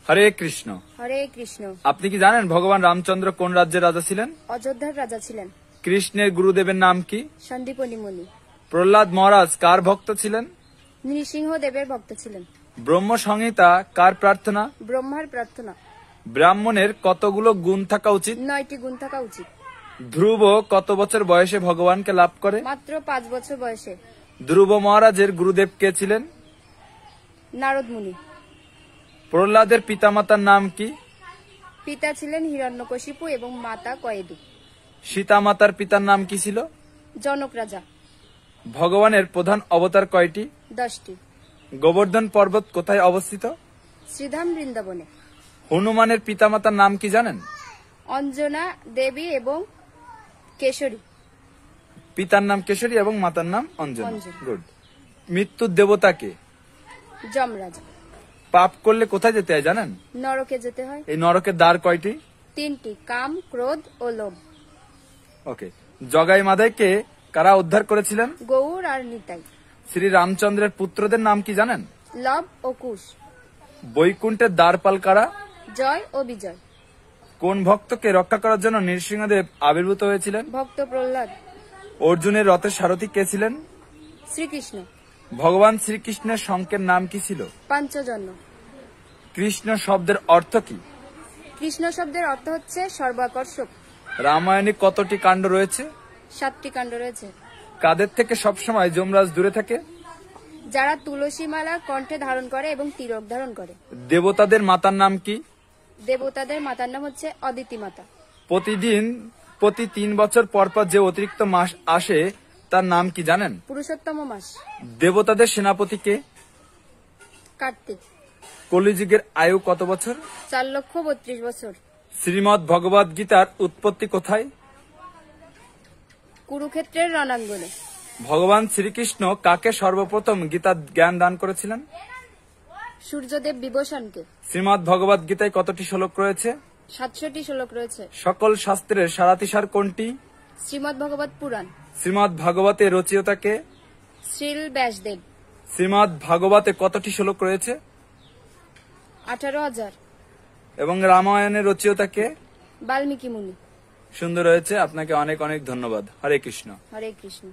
হরে কৃষ্ণ। হরে কৃষ্ণ। আপনি কি জানেন ভগবান রামচন্দ্র কোন রাজ্যের রাজা ছিলেন? অযোধ্যার রাজা ছিলেন। কৃষ্ণের গুরুদেবের নাম কি? সন্দীপনী মুনি। প্রহ্লাদ মহারাজ কার ভক্ত ছিলেন? নৃসিংহদেবের ভক্ত ছিলেন। ব্রহ্ম সংহিতা কার প্রার্থনা? ব্রহ্মার প্রার্থনা। ব্রাহ্মণের কতগুলো গুণ থাকা উচিত? 9টি গুণ থাকা উচিত। ধ্রুব কত বছর বয়সে ভগবানকে লাভ করে? মাত্র 5 বছর বয়সে। ধ্রুব মহারাজের গুরুদেব কে ছিলেন? নারদ মুনি। প্রহ্লাদের পিতামাতার নাম কি? পিতা ছিলেন হিরণ্যকশিপু এবং মাতা কয়েদু। সীতা মাতার পিতার নাম কি ছিল? জনক রাজা। ভগবানের প্রধান অবতার কয়টি? 10টি। গোবর্ধন পর্বত কোথায় অবস্থিত? শ্রীধাম বৃন্দাবনে। হনুমানের পিতামাতার নাম কি জানেন? অঞ্জনা দেবী এবং কেশরী। পিতার নাম কেশরী এবং মাতার নাম অঞ্জনা। অঞ্জনা। গুড। মৃত্যুর দেবতাকে? যমরাজা। পাপ করলে কোথায় যেতে হয় জানেন? নরকে যেতে হয়। এই নরকের দ্বার কয়টি? 3টি, কাম, ক্রোধ ও লোভ। ওকে। জগাই মাদাইকে কারা উদ্ধার করেছিলেন? গৌর আর নিতাই। শ্রী রামচন্দ্রের পুত্রদের নাম কি জানেন? লব ও কুশ। বৈকুণ্ঠের দ্বারপাল কারা? জয় ও বিজয়। কোন ভক্তকে রক্ষা করার জন্য নৃসিংহদেব আবির্ভূত হয়েছিলেন? ভক্ত প্রহ্লাদ। অর্জুনের রথের সারথী কে ছিলেন? শ্রীকৃষ্ণ। ভগবান শ্রীকৃষ্ণের শঙ্কের নাম কি ছিল? পাঞ্চজন্য। কৃষ্ণ শব্দের অর্থ কি? কৃষ্ণ শব্দের অর্থ হচ্ছে সর্বাকর্ষক। রামায়ণে কতটি কাণ্ড রয়েছে? 7টি কাণ্ড রয়েছে। কাদের থেকে সবসময় যমরাজ দূরে থাকে? যারা তুলসী মালা কণ্ঠে ধারণ করে এবং তিলক ধারণ করে। দেবতাদের মাতার নাম কি? দেবতাদের মাতার নাম হচ্ছে অদিতি মাতা। প্রতি 3 বছর পর পর যে অতিরিক্ত মাস আসে তার নাম কি জানেন? পুরুষোত্তম মাস। দেবতাদের সেনাপতি কে? কার্তিক। কলিযুগের আয়ু কত বছর? 4,32 বছর। শ্রীমদ্ ভগবদ গীতার উৎপত্তি কোথায়? কুরুক্ষেত্রের রণাঙ্গনে। ভগবান শ্রীকৃষ্ণ কাকে সর্বপ্রথম গীতার জ্ঞান দান করেছিলেন? সূর্যদেব বিভূষণকে। শ্রীমদ্ ভগবদ গীতায় কতটি শ্লোক রয়েছে? 700টি শ্লোক রয়েছে। সকল শাস্ত্রের সারাতিসার কোনটি? শ্রীমদ্ ভগবত পুরাণ। শ্রীমদ্ ভাগবতের রচয়িতাকে? শ্রীল ব্যাসদেব। শ্রীমদ্ ভাগবতে কতটি শ্লোক রয়েছে? 18,000। এবং রামায়ণের রচয়িতাকে? বাল্মীকি মুনি। সুন্দর হয়েছে। আপনাকে অনেক অনেক ধন্যবাদ। হরে কৃষ্ণ। হরে কৃষ্ণ।